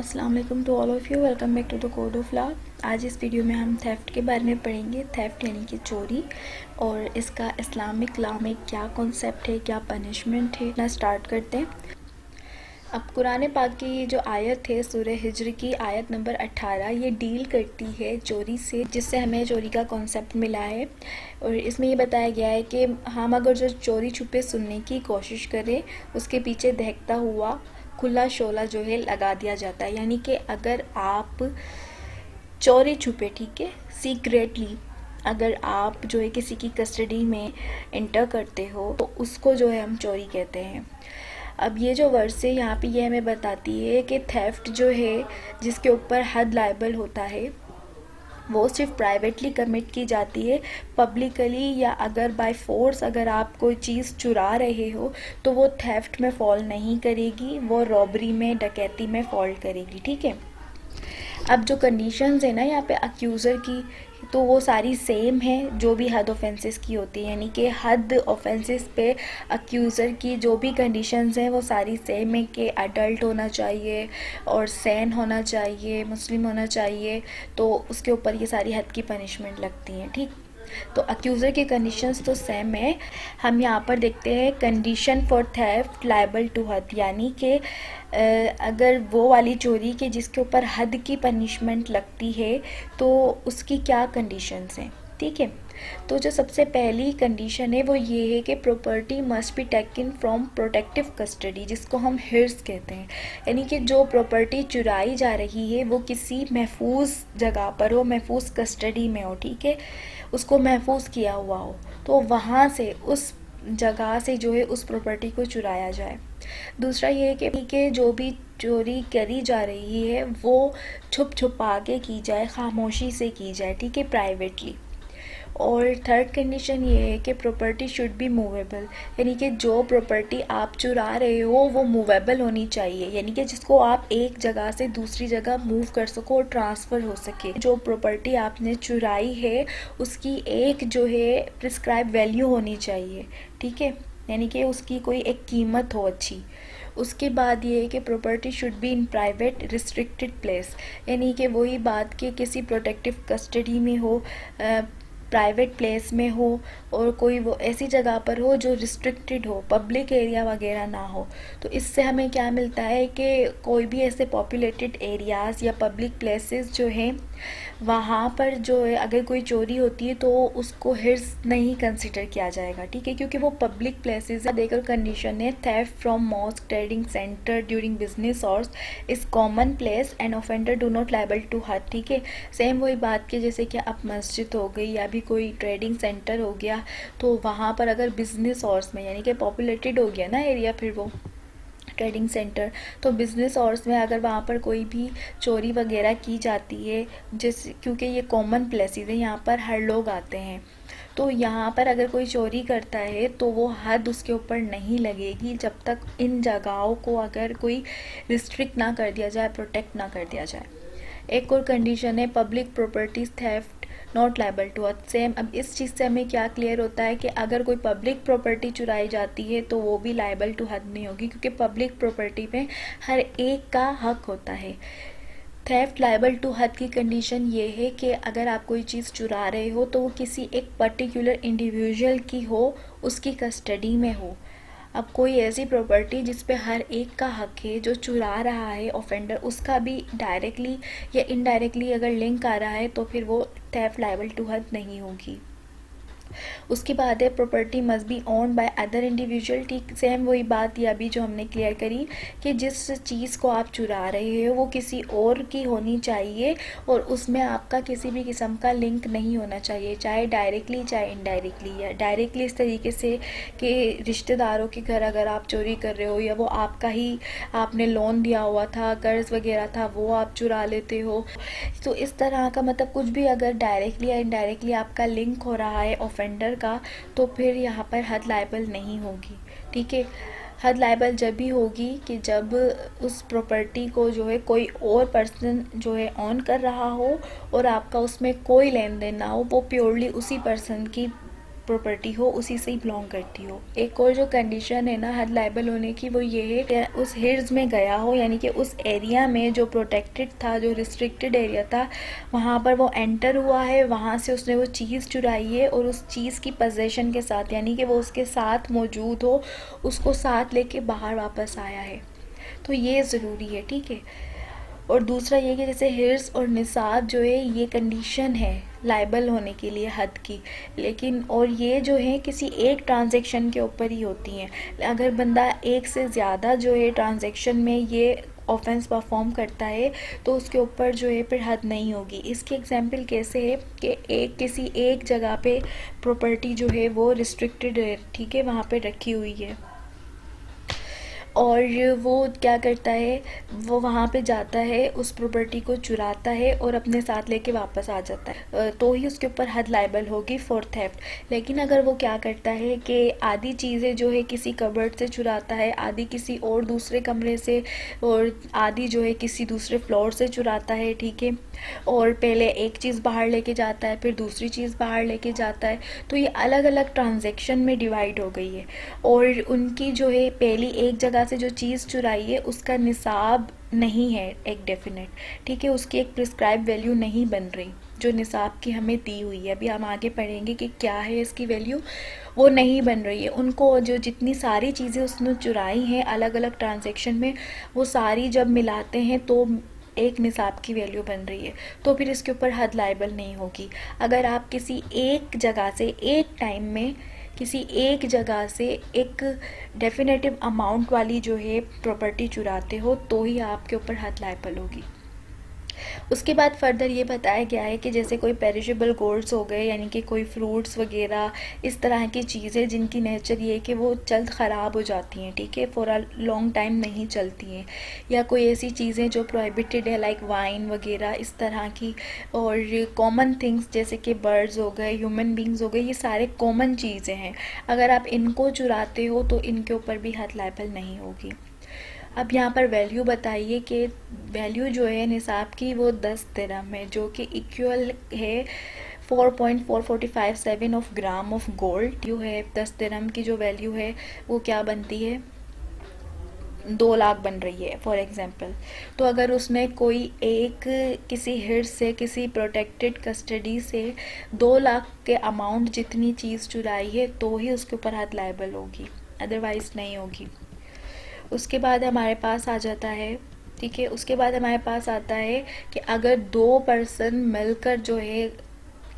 अस्सलाम वालेकुम to all of you. Welcome back to the code of law. आज इस वीडियो में हम थेफ्ट के बारे में पढ़ेंगे। थेफ्ट यानी कि चोरी, और इसका इस्लामिक लॉ में क्या कॉन्सेप्ट है, क्या पनिशमेंट है। ना स्टार्ट करते हैं। अब कुरान पाक की जो आयत है सूरह हिज्र की आयत नंबर 18, ये डील करती है चोरी से, जिससे हमें चोरी का कॉन्सेप्ट मिला है। और इसमें ये बताया गया है कि हम अगर जो चोरी छुपे सुनने की कोशिश करें, उसके पीछे दहकता हुआ खुला शोला जो है लगा दिया जाता है। यानी कि अगर आप चोरी छुपे, ठीक है, सीक्रेटली अगर आप जो है किसी की कस्टडी में एंटर करते हो तो उसको जो है हम चोरी कहते हैं। अब ये जो वर्स है यहाँ पे ये हमें बताती है कि थेफ्ट जो है जिसके ऊपर हद लायबल होता है वो सिर्फ प्राइवेटली कमिट की जाती है। पब्लिकली या अगर बाय फोर्स अगर आप कोई चीज़ चुरा रहे हो तो वो थेफ्ट में फॉल नहीं करेगी, वो रॉबरी में, डकैती में फॉल करेगी। ठीक है। अब जो कंडीशंस है ना यहाँ पे अक्यूज़र की, तो वो सारी सेम है जो भी हद ऑफेंसेस की होती है। यानी कि हद ऑफेंसेस पे अक्यूज़र की जो भी कंडीशंस हैं वो सारी सेम है कि अडल्ट होना चाहिए और सैन होना चाहिए, मुस्लिम होना चाहिए। तो उसके ऊपर ये सारी हद की पनिशमेंट लगती हैं। ठीक, तो अक्यूज़र की कंडीशंस तो सेम है। हम यहाँ पर देखते हैं condition for theft liable to हद, यानी कि अगर वो वाली चोरी के जिसके ऊपर हद की पनिशमेंट लगती है तो उसकी क्या कंडीशंस हैं। ठीक है। तो जो सबसे पहली कंडीशन है वो ये है कि property must be taken from protective custody, जिसको हम हिर्स कहते हैं। यानी कि जो प्रॉपर्टी चुराई जा रही है वो किसी महफूज जगह पर हो, महफूज कस्टडी में हो। ठीक है, उसको महफूज किया हुआ हो, तो वहाँ से उस जगह से जो है उस प्रॉपर्टी को चुराया जाए। दूसरा ये है कि जो भी चोरी करी जा रही है वो छुप छुपा के की जाए, खामोशी से की जाए। ठीक है, प्राइवेटली। और थर्ड कंडीशन ये है कि प्रॉपर्टी शुड बी मूवेबल, यानी कि जो प्रॉपर्टी आप चुरा रहे हो वो मूवेबल होनी चाहिए, यानी कि जिसको आप एक जगह से दूसरी जगह मूव कर सको और ट्रांसफ़र हो सके। जो प्रॉपर्टी आपने चुराई है उसकी एक जो है प्रिस्क्राइब वैल्यू होनी चाहिए। ठीक है, यानी कि उसकी कोई एक कीमत हो अच्छी। उसके बाद ये है कि property should be in private restricted place, यानी कि वही बात कि किसी प्रोटेक्टिव कस्टडी में हो, प्राइवेट प्लेस में हो, और कोई वो ऐसी जगह पर हो जो रिस्ट्रिक्टेड हो, पब्लिक एरिया वगैरह ना हो। तो इससे हमें क्या मिलता है कि कोई भी ऐसे पॉपुलेटेड एरियाज़ या पब्लिक प्लेसेस जो हैं वहाँ पर जो है अगर कोई चोरी होती है तो उसको हिर्स नहीं कंसिडर किया जाएगा। ठीक है, क्योंकि वो पब्लिक प्लेसेस देकर कंडीशन है theft from mosque, trading centre during business hours is common place and offender do not liable to हद। ठीक है, सेम वही बात की जैसे कि अब मस्जिद हो गई या भी कोई ट्रेडिंग सेंटर हो गया, तो वहाँ पर अगर बिजनेस आवर्स में, यानी कि पॉपुलेटेड हो गया ना एरिया फिर वो ट्रेडिंग सेंटर, तो बिज़नेस आवर्स में अगर वहाँ पर कोई भी चोरी वगैरह की जाती है, जैसे क्योंकि ये कॉमन प्लेसेस है, यहाँ पर हर लोग आते हैं, तो यहाँ पर अगर कोई चोरी करता है तो वो हद उसके ऊपर नहीं लगेगी जब तक इन जगहों को अगर कोई रिस्ट्रिक्ट ना कर दिया जाए, प्रोटेक्ट ना कर दिया जाए। एक और कंडीशन है public properties theft not liable to हद। सेम, अब इस चीज़ से हमें क्या क्लियर होता है कि अगर कोई पब्लिक प्रॉपर्टी चुराई जाती है तो वो भी लायबल टू हद नहीं होगी, क्योंकि पब्लिक प्रॉपर्टी में हर एक का हक होता है। थेफ्ट लायबल टू हद की कंडीशन ये है कि अगर आप कोई चीज़ चुरा रहे हो तो वो किसी एक पर्टिकुलर इंडिविजुअल की हो, उसकी कस्टडी में हो। अब कोई ऐसी प्रॉपर्टी जिस पे हर एक का हक है, जो चुरा रहा है ऑफेंडर, उसका भी डायरेक्टली या इनडायरेक्टली अगर लिंक आ रहा है तो फिर वो थेफ्ट लायबल टू हद नहीं होगी। उसके बाद है property must be own by other individual. ठीक, सेम वही बात ये अभी जो हमने क्लियर करी कि जिस चीज़ को आप चुरा रहे हो वो किसी और की होनी चाहिए और उसमें आपका किसी भी किस्म का लिंक नहीं होना चाहिए, चाहे डायरेक्टली चाहे इनडायरेक्टली। या डायरेक्टली इस तरीके से कि रिश्तेदारों के घर अगर आप चोरी कर रहे हो, या वो आपका ही, आपने लोन दिया हुआ था, कर्ज वगैरह था, वो आप चुरा लेते हो, तो इस तरह का मतलब कुछ भी अगर डायरेक्टली या इनडायरेक्टली आपका लिंक हो रहा है ऑफेंडर का, तो फिर यहाँ पर हद लायबल नहीं होगी। ठीक है, हद लायबल जब भी होगी कि जब उस प्रॉपर्टी को जो है कोई और पर्सन जो है ऑन कर रहा हो और आपका उसमें कोई लेन देन ना हो, वो प्योरली उसी पर्सन की प्रॉपर्टी हो उसी से ही बिलोंग करती हो। एक और जो कंडीशन है ना हद लायबल होने की, वो ये है कि उस हिर्ज में गया हो, यानी कि उस एरिया में जो प्रोटेक्टेड था, जो रिस्ट्रिक्टेड एरिया था, वहाँ पर वो एंटर हुआ है, वहाँ से उसने वो चीज़ चुराई है और उस चीज़ की पोजेशन के साथ, यानी कि वो उसके साथ मौजूद हो, उसको साथ लेके बाहर वापस आया है, तो ये ज़रूरी है, ठीक है। और दूसरा ये कि जैसे हिर्स और निसाब जो है ये कंडीशन है लायबल होने के लिए हद की, लेकिन और ये जो है किसी एक ट्रांजैक्शन के ऊपर ही होती हैं। अगर बंदा एक से ज़्यादा जो है ट्रांजैक्शन में ये ऑफेंस परफॉर्म करता है तो उसके ऊपर जो है फिर हद नहीं होगी। इसकी एग्जांपल कैसे है कि किसी एक जगह पे प्रॉपर्टी जो है वो रिस्ट्रिक्टेड है, ठीक है, वहाँ पे रखी हुई है, और वो क्या करता है, वो वहाँ पे जाता है, उस प्रॉपर्टी को चुराता है और अपने साथ लेके वापस आ जाता है, तो ही उसके ऊपर हद लायबल होगी फॉर थेफ्ट। लेकिन अगर वो क्या करता है कि आधी चीज़ें जो है किसी कबर्ड से चुराता है, आधी किसी और दूसरे कमरे से, और आधी जो है किसी दूसरे फ्लोर से चुराता है, ठीक है, और पहले एक चीज़ बाहर लेके जाता है, फिर दूसरी चीज़ बाहर लेके जाता है, तो ये अलग अलग ट्रांजैक्शन में डिवाइड हो गई है। और उनकी जो है पहली एक जगह से जो चीज़ चुराई है उसका निसाब नहीं है एक डेफिनेट, ठीक है, उसकी एक प्रिस्क्राइब वैल्यू नहीं बन रही जो निसाब की हमें दी हुई है। अभी हम आगे पढ़ेंगे कि क्या है इसकी वैल्यू, वो नहीं बन रही है। उनको जो जितनी सारी चीज़ें उसने चुराई हैं अलग अलग ट्रांजैक्शन में, वो सारी जब मिलाते हैं तो एक निसाब की वैल्यू बन रही है, तो फिर इसके ऊपर हद लायबल नहीं होगी। अगर आप किसी एक जगह से एक टाइम में किसी एक जगह से एक डेफिनेटिव अमाउंट वाली जो है प्रॉपर्टी चुराते हो तो ही आपके ऊपर हद लायबल होगी। उसके बाद फर्दर ये बताया गया है कि जैसे कोई पेरिशेबल गुड्स हो गए, यानी कि कोई फ्रूट्स वगैरह, इस तरह की चीज़ें जिनकी नेचर ये है कि वो जल्द ख़राब हो जाती हैं, ठीक है, फॉर अ लॉन्ग टाइम नहीं चलती हैं, या कोई ऐसी चीज़ें जो प्रोहिबिटेड है लाइक वाइन वगैरह इस तरह की, और कॉमन थिंग्स जैसे कि बर्ड्स हो गए, ह्यूमन बींग्स हो गए, ये सारे कॉमन चीज़ें हैं। अगर आप इनको चुराते हो तो इनके ऊपर भी हद लायबल नहीं होगी। अब यहाँ पर वैल्यू बताइए कि वैल्यू जो है निसाब की वो 10 दिरहम है, जो कि इक्वल है 4.4457 of gram of gold. You है 10 दिरहम की जो वैल्यू है वो क्या बनती है, 2 लाख बन रही है फॉर एग्जांपल। तो अगर उसने कोई एक किसी हिर्स से, किसी प्रोटेक्टेड कस्टडी से 2 लाख के अमाउंट जितनी चीज़ चुराई है तो ही उसके ऊपर हद लायबल होगी, अदरवाइज़ नहीं होगी। उसके बाद हमारे पास आ जाता है, ठीक है, उसके बाद हमारे पास आता है कि अगर 2 पर्सन मिलकर जो है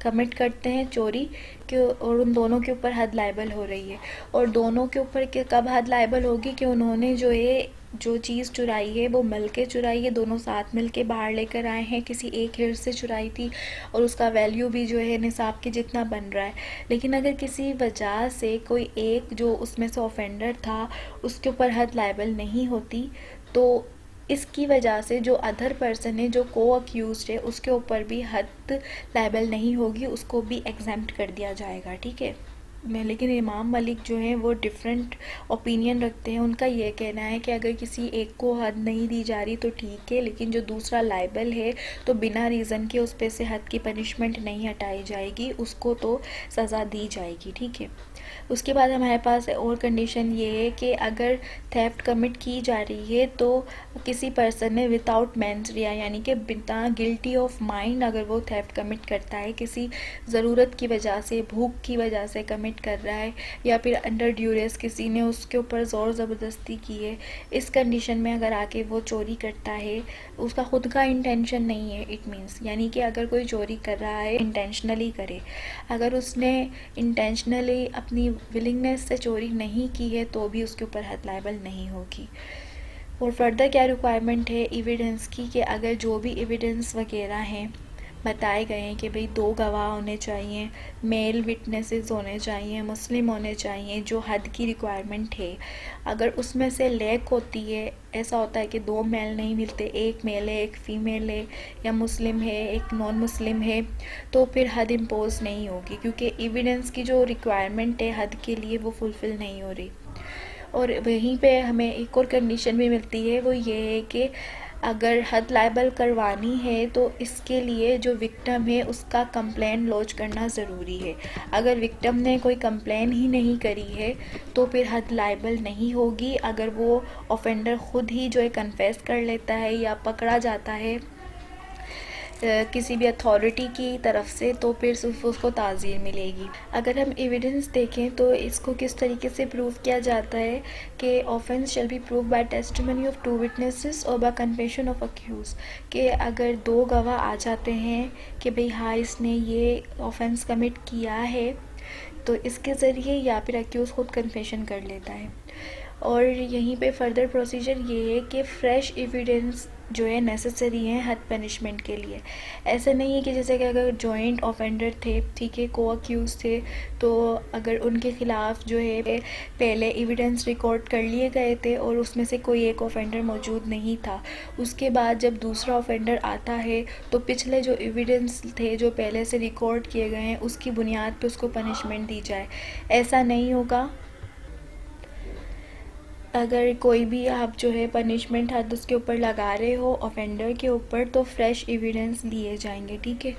कमिट करते हैं चोरी कि, और उन दोनों के ऊपर हद लायबल हो रही है, और दोनों के ऊपर कब हद लायबल होगी कि उन्होंने जो है जो चीज़ चुराई है वो मिल के चुराई है, दोनों साथ मिल के बाहर लेकर आए हैं, किसी एक हिर्स से चुराई थी और उसका वैल्यू भी जो है निसाब के जितना बन रहा है। लेकिन अगर किसी वजह से कोई एक जो उसमें से ऑफेंडर था उसके ऊपर हद लायबल नहीं होती, तो इसकी वजह से जो अदर पर्सन है, जो को अक्यूज्ड है, उसके ऊपर भी हद लायबल नहीं होगी, उसको भी एग्जेम्प्ट कर दिया जाएगा, ठीक है। लेकिन इमाम मलिक जो हैं वो डिफरेंट ओपिनियन रखते हैं। उनका ये कहना है कि अगर किसी एक को हद नहीं दी जा रही तो ठीक है, लेकिन जो दूसरा लायबल है तो बिना रीज़न के उस पर से हद की पनिशमेंट नहीं हटाई जाएगी, उसको तो सज़ा दी जाएगी, ठीक है। उसके बाद हमारे पास और कंडीशन ये है कि अगर थेफ्ट कमिट की जा रही है तो किसी पर्सन ने विदाउट मेंस रिया, यानी कि बिना गिल्टी ऑफ माइंड अगर वो थेफ्ट कमिट करता है, किसी ज़रूरत की वजह से, भूख की वजह से कमिट कर रहा है, या फिर अंडर ड्यूरेस किसी ने उसके ऊपर ज़ोर ज़बरदस्ती की है, इस कंडीशन में अगर आके वो चोरी करता है, उसका खुद का इंटेंशन नहीं है, इट मीन्स, यानी कि अगर कोई चोरी कर रहा है इंटेंशनली करे, अगर उसने इंटेंशनली अपनी विलिंगनेस से चोरी नहीं की है तो भी उसके ऊपर हद लायबल नहीं होगी। और फर्दर क्या रिक्वायरमेंट है एविडेंस की, कि अगर जो भी एविडेंस वगैरह हैं बताए गए हैं कि भाई 2 गवाह होने चाहिए, मेल विटनेसेस होने चाहिए, मुस्लिम होने चाहिए, जो हद की रिक्वायरमेंट है, अगर उसमें से लैक होती है, ऐसा होता है कि 2 मेल नहीं मिलते, एक मेल है, एक फ़ीमेल है, या मुस्लिम है, एक नॉन मुस्लिम है, तो फिर हद इम्पोज नहीं होगी, क्योंकि एविडेंस की जो रिक्वायरमेंट है हद के लिए वो फुलफ़िल नहीं हो रही। और वहीं पे हमें एक और कंडीशन भी मिलती है, वो ये है कि अगर हद लायबल करवानी है तो इसके लिए जो विक्टिम है उसका कंप्लेंट लॉन्च करना ज़रूरी है। अगर विक्टिम ने कोई कंप्लेंट ही नहीं करी है तो फिर हद लायबल नहीं होगी। अगर वो ऑफेंडर ख़ुद ही जो है कन्फेस कर लेता है या पकड़ा जाता है किसी भी अथॉरिटी की तरफ से तो फिर सिर्फ उसको ताज़ीर मिलेगी। अगर हम एविडेंस देखें तो इसको किस तरीके से प्रूव किया जाता है कि offence shall be prove by testimony of 2 witnesses और बाय कन्फेशन ऑफ अक्यूज, कि अगर 2 गवाह आ जाते हैं कि भाई हाँ इसने ये ऑफेंस कमिट किया है तो इसके ज़रिए, या फिर अक्यूज़ खुद कन्फेशन कर लेता है। और यहीं पे फर्दर प्रोसीजर ये है कि फ़्रेश एविडेंस जो है नेसेसरी है हद पनिशमेंट के लिए। ऐसा नहीं है कि जैसे कि अगर जॉइंट ऑफेंडर थे, ठीक है, को अक्यूज़ थे, तो अगर उनके ख़िलाफ़ जो है पहले एविडेंस रिकॉर्ड कर लिए गए थे और उसमें से कोई एक ऑफेंडर मौजूद नहीं था, उसके बाद जब दूसरा ऑफेंडर आता है तो पिछले जो एविडेंस थे जो पहले से रिकॉर्ड किए गए हैं उसकी बुनियाद पर उसको पनिशमेंट दी जाए। ऐसा नहीं होगा। अगर कोई भी आप जो है पनिशमेंट हद उसके ऊपर लगा रहे हो ऑफेंडर के ऊपर तो फ्रेश एविडेंस लिए जाएंगे, ठीक है।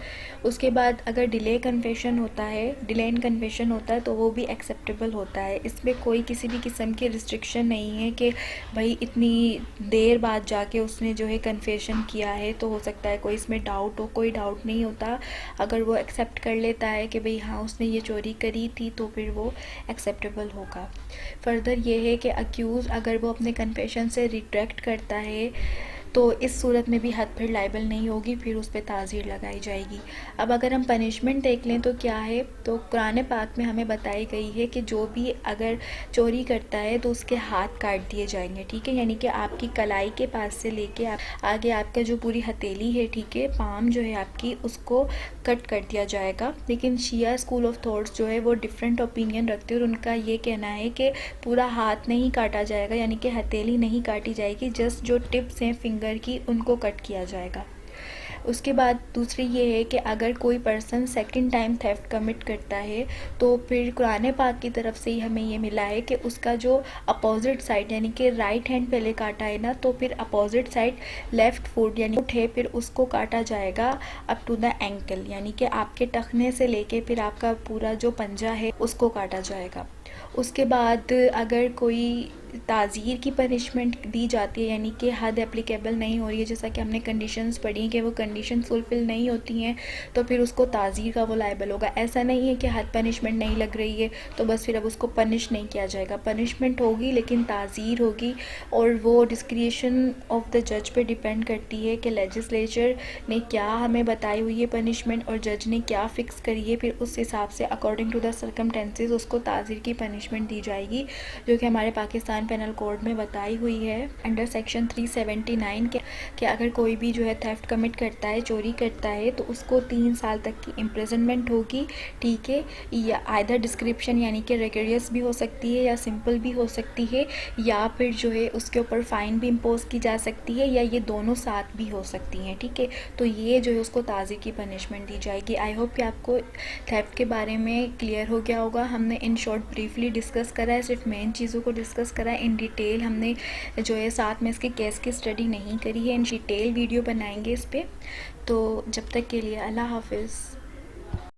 उसके बाद अगर डिले कन्फेशन होता है, डिले इन कन्फेशन होता है तो वो भी एक्सेप्टेबल होता है। इसमें कोई किसी भी किस्म की रिस्ट्रिक्शन नहीं है कि भाई इतनी देर बाद जाके उसने जो है कन्फेशन किया है तो हो सकता है कोई इसमें डाउट हो। कोई डाउट नहीं होता। अगर वो एक्सेप्ट कर लेता है कि भाई हाँ उसने ये चोरी करी थी तो फिर वो एक्सेप्टेबल होगा। फर्दर ये है कि अक्यूज़ अगर वो अपने कन्फेशन से रिट्रैक्ट करता है तो इस सूरत में भी हद फिर लायबल नहीं होगी, फिर उस पर ताज़ीर लगाई जाएगी। अब अगर हम पनिशमेंट देख लें तो क्या है, तो कुरान पाक में हमें बताई गई है कि जो भी अगर चोरी करता है तो उसके हाथ काट दिए जाएंगे, ठीक है। यानी कि आपकी कलाई के पास से लेके आगे आपका जो पूरी हथेली है, ठीक है, पाम जो है आपकी, उसको कट कर दिया जाएगा। लेकिन शिया स्कूल ऑफ थॉट्स जो है वो डिफरेंट ओपिनियन रखते हैं और उनका ये कहना है कि पूरा हाथ नहीं काटा जाएगा, यानी कि हथेली नहीं काटी जाएगी, जस्ट जो टिप्स हैं फिंगर की उनको कट किया जाएगा। उसके बाद दूसरी ये है कि अगर कोई person second time theft commit करता है तो फिर कुरान पाक की तरफ से ही हमें ये मिला है कि उसका जो अपोजिट साइड यानी कि राइट हैंड पहले काटा है ना, तो फिर अपोजिट साइड लेफ़्ट फुट यानी फुट है फिर उसको काटा जाएगा अप टू द एंकल, यानी कि आपके टखने से लेके फिर आपका पूरा जो पंजा है उसको काटा जाएगा। उसके बाद अगर कोई ताज़ीर की पनिशमेंट दी जाती है यानी कि हद एप्लीकेबल नहीं हो रही है, जैसा कि हमने कंडीशंस पढ़ी कि वो कंडीशन फुलफ़िल नहीं होती हैं, तो फिर उसको ताज़ीर का वो लायबल होगा। ऐसा नहीं है कि हद पनिशमेंट नहीं लग रही है तो बस फिर अब उसको पनिश नहीं किया जाएगा। पनिशमेंट होगी लेकिन ताज़ीर होगी और वो डिस्क्रिशन ऑफ द जज पे डिपेंड करती है कि लेजिस्लेचर ने क्या हमें बताई हुई है पनिशमेंट और जज ने क्या फ़िक्स करी है, फिर उस हिसाब से अकॉर्डिंग टू द सर्कमस्टेंसेस उसको ताज़ीर की पनिशमेंट दी जाएगी, जो कि हमारे पाकिस्तान पेनल कोड में बताई हुई है अंडर सेक्शन 379 कि अगर कोई भी जो है थेफ्ट कमिट करता है, चोरी करता है, तो उसको 3 साल तक की इम्प्रिजनमेंट होगी, ठीक है। या आइदर डिस्क्रिप्शन यानी कि रिगरियस भी हो सकती है या सिंपल भी हो सकती है, या फिर जो है उसके ऊपर फ़ाइन भी इम्पोज की जा सकती है, या ये दोनों साथ भी हो सकती हैं, ठीक है। तो ये जो है उसको ताज़ीर की पनिशमेंट दी जाएगी। आई होप कि आपको थेफ्ट के बारे में क्लियर हो गया होगा। हमने इन शॉर्ट ब्रीफली डिस्कस करा है, सिर्फ मेन चीज़ों को डिस्कस करा है। इन डिटेल हमने जो है साथ में इसके केस की स्टडी नहीं करी है। इन डिटेल वीडियो बनाएंगे इस पर। तो जब तक के लिए अल्लाह हाफिज़।